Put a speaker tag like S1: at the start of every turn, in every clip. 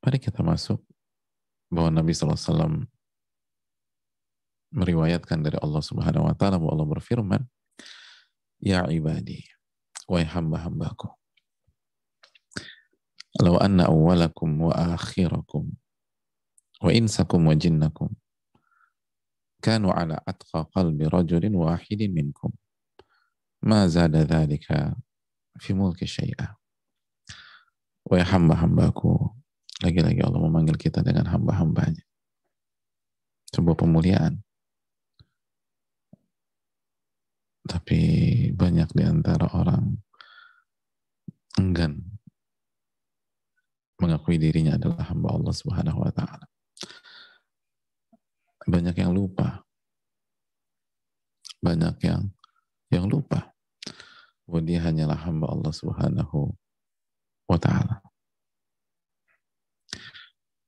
S1: Mari kita masuk bahwa Nabi SAW meriwayatkan dari Allah Subhanahu Wa Taala bahwa Allah berfirman, Ya ibadi, wahai hamba-hambaku, law anna awwalakum wa akhirakum wa insakum wa jinnakum kanu ala atqa qalbi rajulin wahidin minkum ma zada dhalika fi mulki syai'a. Wahai hamba-hambaku, lagi-lagi Allah memanggil kita dengan hamba-hambanya. Sebuah pemuliaan. Tapi banyak di antara orang enggan mengakui dirinya adalah hamba Allah Subhanahu wa Ta'ala. Banyak yang lupa. Banyak yang lupa bahwa dia hanyalah hamba Allah Subhanahu wa Ta'ala.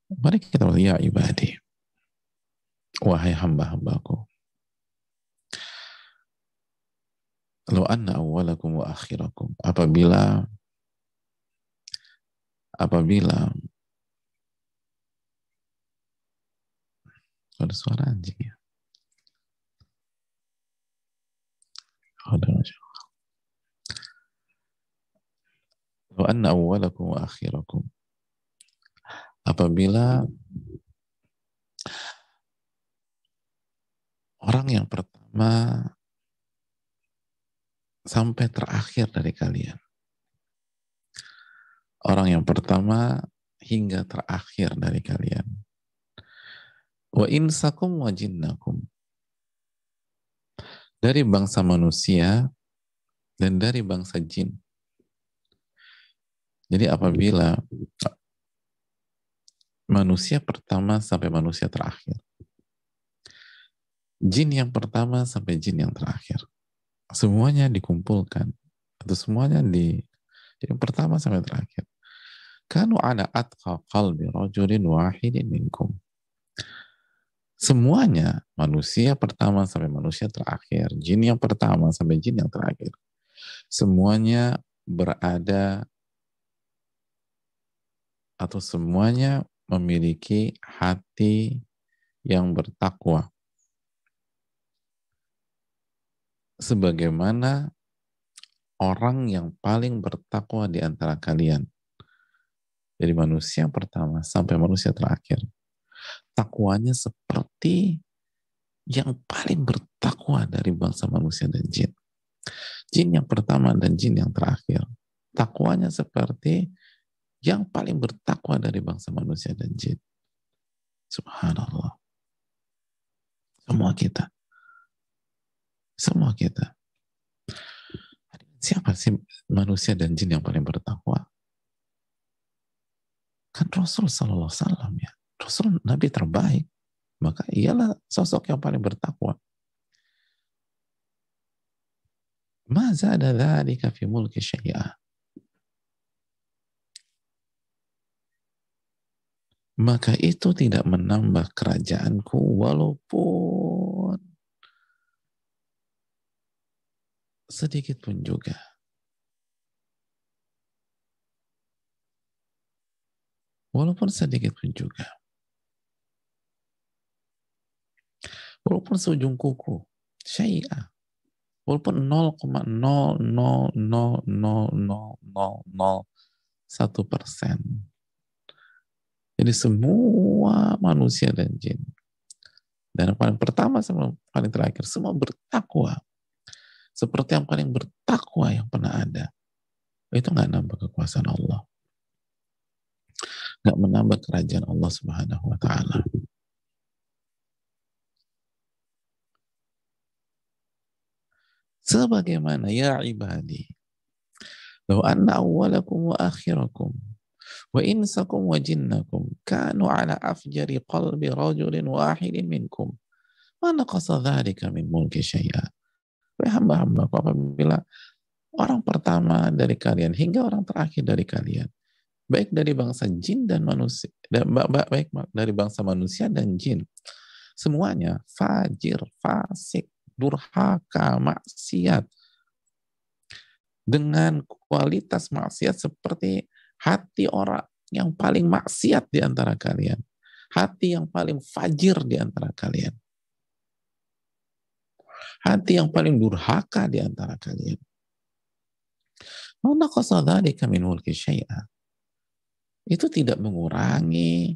S1: Mari kita ya ibadi, wahai hamba-hambaku, law anna awwalakum wa akhirakum, apabila ada suara anjing ya. Law anna awwalakum wa akhirakum, apabila orang yang pertama sampai terakhir dari kalian, orang yang pertama hingga terakhir dari kalian, wa insakum wa jinnakum, dari bangsa manusia dan dari bangsa jin. Jadi apabila manusia pertama sampai manusia terakhir, jin yang pertama sampai jin yang terakhir, semuanya dikumpulkan, atau semuanya yang pertama sampai terakhir, kanu ala atqa qalbi rajulin wahidin minkum, semuanya, manusia pertama sampai manusia terakhir, jin yang pertama sampai jin yang terakhir, semuanya berada atau semuanya memiliki hati yang bertakwa sebagaimana orang yang paling bertakwa di antara kalian. Dari manusia yang pertama sampai manusia terakhir, takwanya seperti yang paling bertakwa dari bangsa manusia dan jin. Jin yang pertama dan jin yang terakhir, takwanya seperti yang paling bertakwa dari bangsa manusia dan jin. Subhanallah. Semua kita. Siapa sih manusia dan jin yang paling bertakwa? Kan Rasul Sallallahu Alaihi Wasallam ya. Rasul Nabi terbaik. Maka ialah sosok yang paling bertakwa. Ma zada dzalika fi mulki syai'a. Maka itu tidak menambah kerajaanku walaupun sedikit pun juga. Walaupun sedikit pun juga. Walaupun seujung kuku, syai'ah. Walaupun 0,0000001%. Jadi semua manusia dan jin, dan yang paling pertama sama paling terakhir, semua bertakwa seperti yang paling bertakwa yang pernah ada. Itu nggak nambah kekuasaan Allah, nggak menambah kerajaan Allah Subhanahu wa Ta'ala. Sebagaimana ya ibadi, law anna awwalakum wa akhirakum wa insakum wa jinnakum kanu ala afjari qalbi rajulin wahidin minkum ma naqasa dzalika min mulki syai'a. Wahai hamba-hamba, apabila orang pertama dari kalian hingga orang terakhir dari kalian, baik dari bangsa jin dan manusia, baik dari bangsa manusia dan jin, semuanya fajir, fasik, durhaka, maksiat, dengan kualitas maksiat seperti hati orang, yang paling maksiat di antara kalian, hati yang paling fajir di antara kalian, hati yang paling durhaka di antara kalian. Itu tidak mengurangi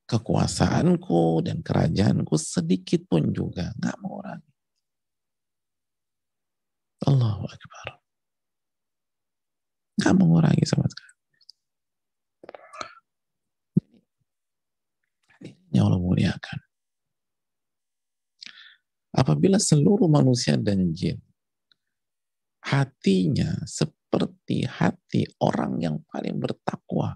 S1: kekuasaanku dan kerajaanku sedikit pun juga, nggak mengurangi. Allahu Akbar. Nggak mengurangi sama sekali. Ini Allah muliakan. Apabila seluruh manusia dan jin hatinya seperti hati orang yang paling bertakwa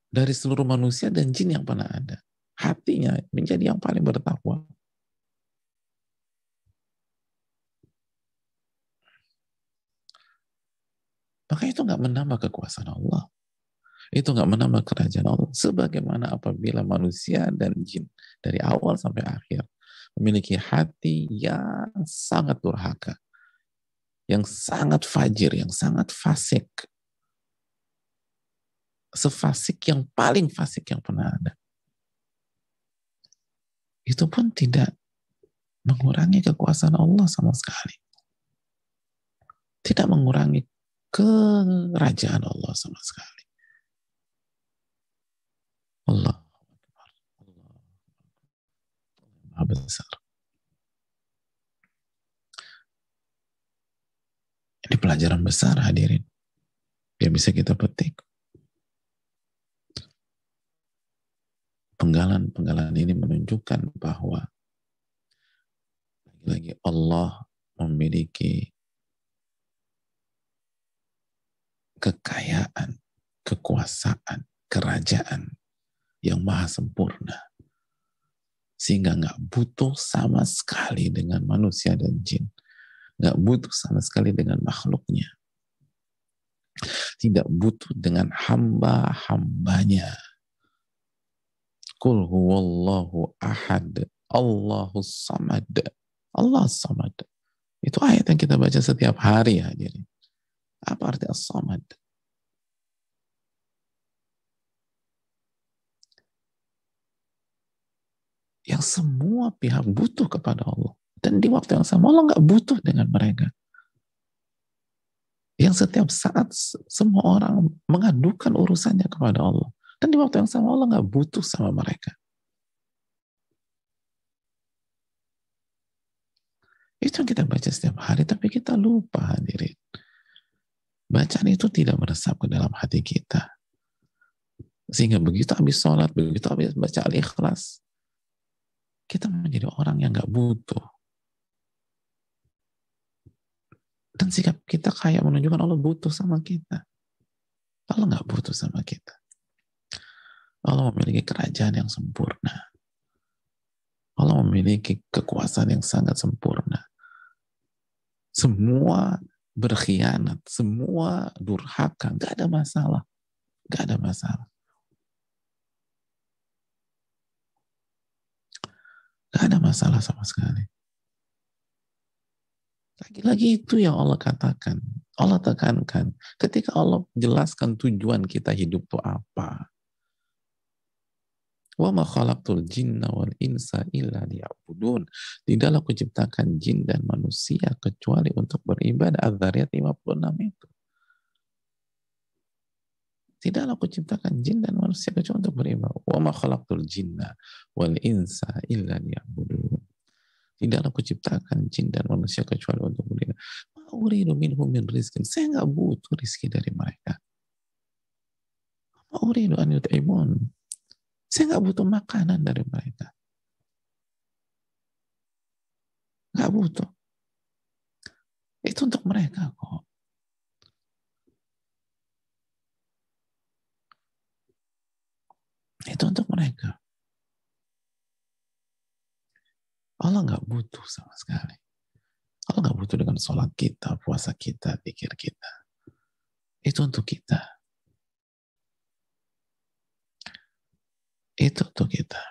S1: dari seluruh manusia dan jin yang pernah ada, hatinya menjadi yang paling bertakwa, maka itu nggak menambah kekuasaan Allah, itu nggak menambah kerajaan Allah. Sebagaimana apabila manusia dan jin dari awal sampai akhir memiliki hati yang sangat durhaka, yang sangat fajir, yang sangat fasik, sefasik yang paling fasik yang pernah ada, itu pun tidak mengurangi kekuasaan Allah sama sekali, tidak mengurangi kerajaan Allah sama sekali. Allah Maha besar. Ini pelajaran besar hadirin yang bisa kita petik. Penggalan-penggalan ini menunjukkan bahwa lagi Allah memiliki kekayaan, kekuasaan, kerajaan yang maha sempurna, sehingga nggak butuh sama sekali dengan manusia dan jin, nggak butuh sama sekali dengan makhluknya, tidak butuh dengan hamba-hambanya. Qul huwallahu ahad, Allahus samad. Allah samad. Itu ayat yang kita baca setiap hari hadirin. Apa arti as-samad? Yang semua pihak butuh kepada Allah. Dan di waktu yang sama Allah nggak butuh dengan mereka. Yang setiap saat semua orang mengadukan urusannya kepada Allah. Dan di waktu yang sama Allah nggak butuh sama mereka. Itu yang kita baca setiap hari, tapi kita lupa hadirin. Bacaan itu tidak meresap ke dalam hati kita. Sehingga begitu habis sholat, begitu habis baca Al-Ikhlas, kita menjadi orang yang nggak butuh. Dan sikap kita kayak menunjukkan Allah butuh sama kita. Allah nggak butuh sama kita. Allah memiliki kerajaan yang sempurna. Allah memiliki kekuasaan yang sangat sempurna. Semua berkhianat, semua durhaka, nggak ada masalah. Nggak ada masalah. Nggak ada masalah sama sekali. Lagi-lagi itu yang Allah katakan. Allah tekankan. Ketika Allah jelaskan tujuan kita hidup itu apa. Wa ma khalaqtul jinna wal insa illa liya'budun. Tidaklah kuciptakan jin dan manusia kecuali untuk beribadah. Az-Zariyat 56 itu. Tidaklah kuciptakan jin dan manusia kecuali untuk beribadah. Wa ma khalaqtul jinna wal insa illa liya'budun. Tidaklah kuciptakan jin dan manusia kecuali untuk beribadah. Ma uridu minhum min rizqin. Saya nggak butuh rizki dari mereka. Ma uridu an yut'imun. Saya nggak butuh makanan dari mereka. Nggak butuh. Itu untuk mereka kok. Itu untuk mereka. Allah nggak butuh sama sekali. Allah nggak butuh dengan sholat kita, puasa kita, pikir kita. Itu untuk kita. Itu untuk kita.